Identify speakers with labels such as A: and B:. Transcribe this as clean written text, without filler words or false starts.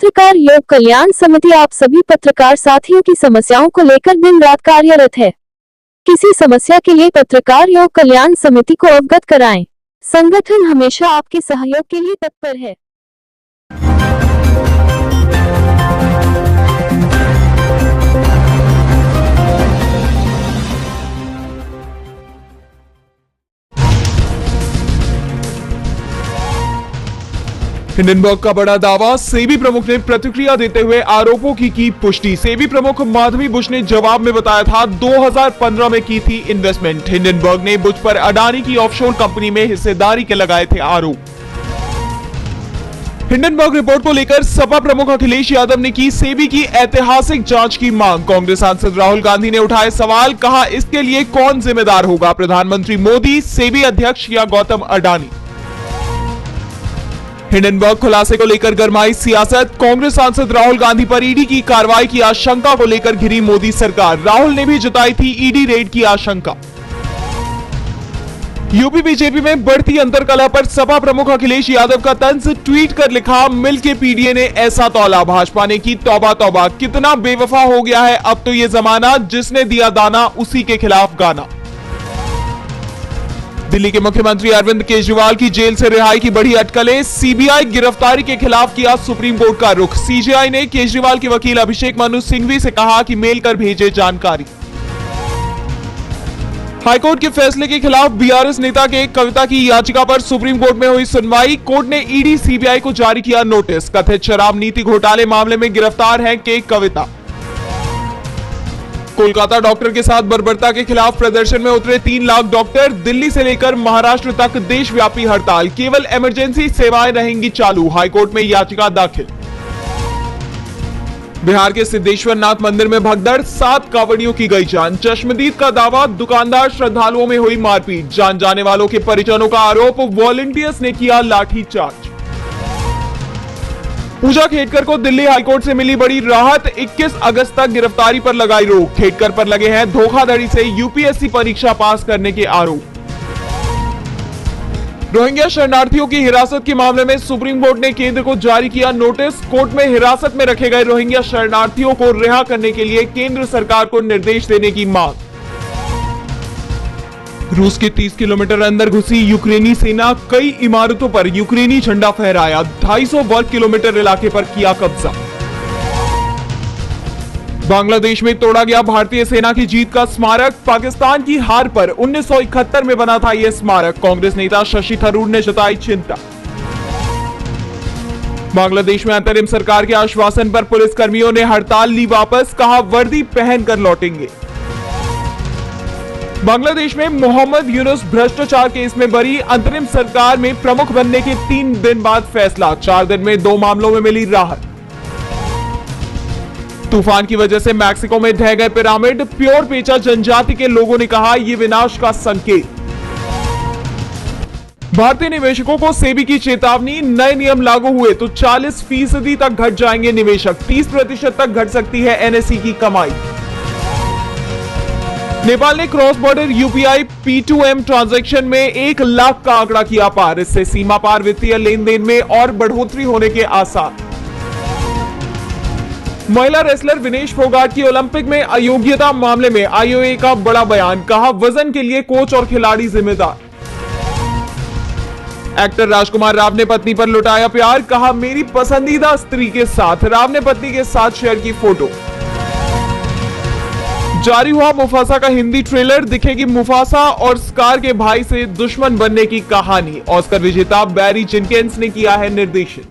A: पत्रकार योग कल्याण समिति आप सभी पत्रकार साथियों की समस्याओं को लेकर दिन रात कार्यरत है। किसी समस्या के लिए पत्रकार योग कल्याण समिति को अवगत कराएं। संगठन हमेशा आपके सहयोग के लिए तत्पर है।
B: हिंडनबर्ग का बड़ा दावा, सेबी प्रमुख ने प्रतिक्रिया देते हुए आरोपों की पुष्टि। सेबी प्रमुख माधवी बुश ने जवाब में बताया था 2015 में की थी इन्वेस्टमेंट। हिंडनबर्ग ने बुश पर अडानी की ऑफशोर कंपनी में हिस्सेदारी के लगाए थे आरोप। हिंडनबर्ग रिपोर्ट को लेकर सपा प्रमुख अखिलेश यादव ने की सेबी की ऐतिहासिक जांच की मांग। कांग्रेस सांसद राहुल गांधी ने उठाए सवाल, कहा इसके लिए कौन जिम्मेदार होगा, प्रधानमंत्री मोदी, सेबी अध्यक्ष या गौतम अडानी। हिंडनबर्ग खुलासे को लेकर गरमाई सियासत। कांग्रेस सांसद राहुल गांधी पर ईडी की कार्रवाई की आशंका को लेकर घिरी मोदी सरकार। राहुल ने भी जताई थी ईडी रेड की आशंका। यूपी बीजेपी में बढ़ती अंतरकलह पर सपा प्रमुख अखिलेश यादव का तंज। ट्वीट कर लिखा, मिलके पीडीए ने ऐसा तौला, भाजपा ने की तौबा तौबा, कितना बेवफा हो गया है अब तो ये जमाना, जिसने दिया दाना उसी के खिलाफ गाना। दिल्ली के मुख्यमंत्री अरविंद केजरीवाल की जेल से रिहाई की बढ़ी अटकलें। सीबीआई गिरफ्तारी के खिलाफ किया सुप्रीम कोर्ट का रुख। सीजेआई ने केजरीवाल के वकील अभिषेक मनु सिंघवी से कहा कि मेल कर भेजे जानकारी। हाईकोर्ट के फैसले के खिलाफ बीआरएस नेता के कविता की याचिका पर सुप्रीम कोर्ट में हुई सुनवाई। कोर्ट ने ईडी सीबीआई को जारी किया नोटिस। कथित शराब नीति घोटाले मामले में गिरफ्तार है के कविता। कोलकाता डॉक्टर के साथ बर्बरता के खिलाफ प्रदर्शन में उतरे 3 लाख डॉक्टर। दिल्ली से लेकर महाराष्ट्र तक देशव्यापी हड़ताल। केवल इमरजेंसी सेवाएं रहेंगी चालू। हाईकोर्ट में याचिका दाखिल। बिहार के सिद्धेश्वर नाथ मंदिर में भगदड़, 7 कांवड़ियों की गई जान। चश्मदीद का दावा, दुकानदार श्रद्धालुओं में हुई मारपीट। जान जाने वालों के परिजनों का आरोप, वॉलंटियर्स ने किया लाठीचार्ज। पूजा खेडकर को दिल्ली हाईकोर्ट से मिली बड़ी राहत। 21 अगस्त तक गिरफ्तारी पर लगाई रोक। खेडकर पर लगे हैं धोखाधड़ी से यूपीएससी परीक्षा पास करने के आरोप। रोहिंग्या शरणार्थियों की हिरासत के मामले में सुप्रीम कोर्ट ने केंद्र को जारी किया नोटिस। कोर्ट में हिरासत में रखे गए रोहिंग्या शरणार्थियों को रिहा करने के लिए केंद्र सरकार को निर्देश देने की मांग। रूस के 30 किलोमीटर अंदर घुसी यूक्रेनी सेना, कई इमारतों पर यूक्रेनी झंडा फहराया। 250 वर्ग किलोमीटर इलाके पर किया कब्जा। बांग्लादेश में तोड़ा गया भारतीय सेना की जीत का स्मारक। पाकिस्तान की हार पर 1971 में बना था यह स्मारक। कांग्रेस नेता शशि थरूर ने जताई चिंता। बांग्लादेश में अंतरिम सरकार के आश्वासन पर पुलिसकर्मियों ने हड़ताल ली वापस। कहा वर्दी पहनकर लौटेंगे। बांग्लादेश में मोहम्मद यूनुस भ्रष्टाचार केस में बरी। अंतरिम सरकार में प्रमुख बनने के 3 दिन बाद फैसला। 4 दिन में 2 मामलों में मिली राहत। तूफान की वजह से मैक्सिको में ढह गए पिरामिड। प्योर पेचा जनजाति के लोगों ने कहा यह विनाश का संकेत। भारतीय निवेशकों को सेबी की चेतावनी, नए नियम लागू हुए तो 40% तक घट जाएंगे निवेशक। 30% तक घट सकती है एनएसई की कमाई। नेपाल ने cross border UPI P2M transaction में 1 लाख का आंकड़ा किया पार। इससे सीमा पार वित्तीय लेन देन में और बढ़ोतरी होने के आसार। महिला रेसलर विनेश फोगाट की ओलंपिक में अयोग्यता मामले में आईओए का बड़ा बयान। कहा वजन के लिए कोच और खिलाड़ी जिम्मेदार। एक्टर राजकुमार राव ने पत्नी पर लुटाया प्यार। कहा मेरी पसंदीदा स्त्री के साथ। राव ने पत्नी के साथ शेयर की फोटो। जारी हुआ मुफासा का हिंदी ट्रेलर। दिखेगी मुफासा और स्कार के भाई से दुश्मन बनने की कहानी। ऑस्कर विजेता बैरी जेनकिंस ने किया है निर्देशन।